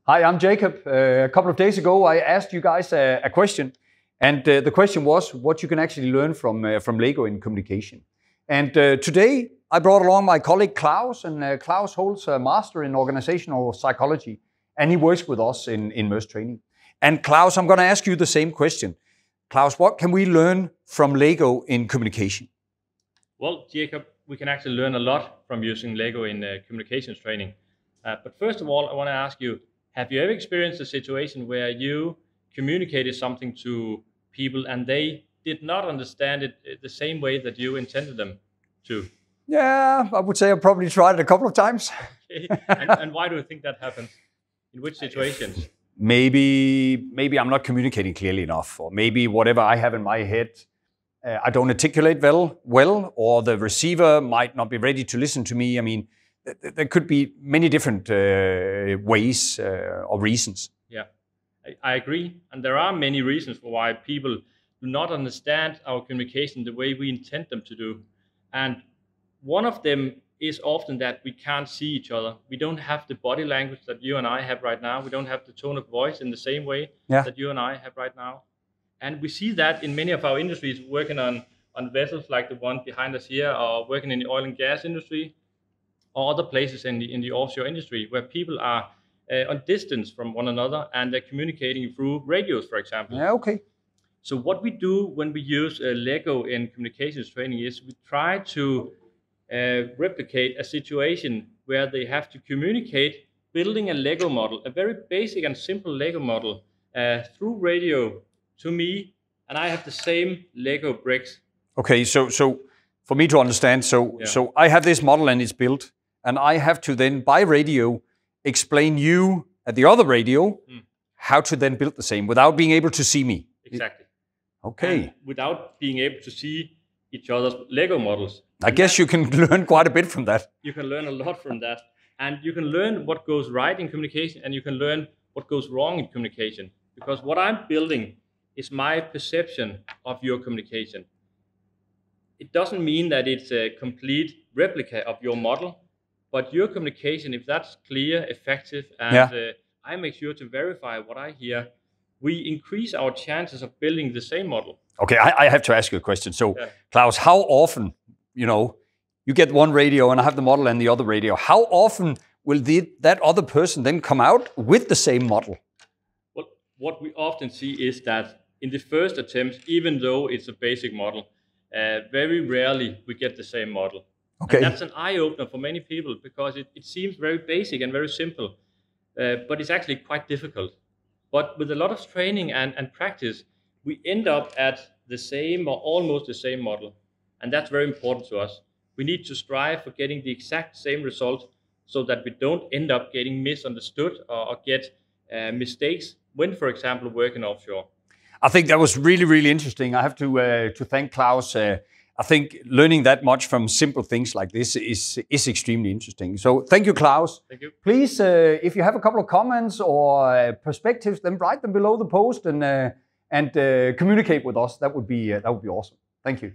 Hi, I'm Jacob. A couple of days ago, I asked you guys a question, and the question was what you can actually learn from Lego in communication. And today, I brought along my colleague Claus, and Claus holds a master in organizational psychology, and he works with us in Maersk training. And Claus, I'm going to ask you the same question. Claus, what can we learn from Lego in communication? Well, Jacob, we can actually learn a lot from using Lego in communications training. But first of all, I want to ask you, have you ever experienced a situation where you communicated something to people and they did not understand it the same way that you intended them to? Yeah, I would say I've probably tried it a couple of times. Okay. And why do you think that happens? In which situations? Maybe I'm not communicating clearly enough, or maybe whatever I have in my head, I don't articulate well, or the receiver might not be ready to listen to me. I mean, there could be many different ways or reasons. Yeah, I agree. And there are many reasons for why people do not understand our communication the way we intend them to do. And one of them is often that we can't see each other. We don't have the body language that you and I have right now. We don't have the tone of voice in the same way that you and I have right now. And we see that in many of our industries, working on vessels like the one behind us here, or working in the oil and gas industry, or other places in the offshore industry, where people are on distance from one another and they're communicating through radios, for example. Yeah, okay. So what we do when we use Lego in communications training is we try to replicate a situation where they have to communicate building a Lego model, a very basic and simple Lego model, through radio to me, and I have the same Lego bricks. Okay, so for me to understand, so I have this model and it's built, and I have to then, by radio, explain you at the other radio how to then build the same without being able to see me. Exactly. Okay. And without being able to see each other's Lego models. I guess you can learn quite a bit from that. You can learn a lot from that. And you can learn what goes right in communication, and you can learn what goes wrong in communication. Because what I'm building is my perception of your communication. It doesn't mean that it's a complete replica of your model, but your communication, if that's clear, effective, and I make sure to verify what I hear, we increase our chances of building the same model. Okay, I have to ask you a question. So, Claus, how often, you get one radio and I have the model and the other radio, how often will that other person then come out with the same model? Well, what we often see is that in the first attempt, even though it's a basic model, very rarely we get the same model. Okay. And that's an eye-opener for many people because it seems very basic and very simple, but it's actually quite difficult. But with a lot of training and practice, we end up at the same or almost the same model. And that's very important to us. We need to strive for getting the exact same result so that we don't end up getting misunderstood or get mistakes when, for example, working offshore. I think that was really, really interesting. I have to thank Claus. I think learning that much from simple things like this is extremely interesting. So thank you, Claus. Thank you. Please, if you have a couple of comments or perspectives, then write them below the post and communicate with us. That would be awesome. Thank you.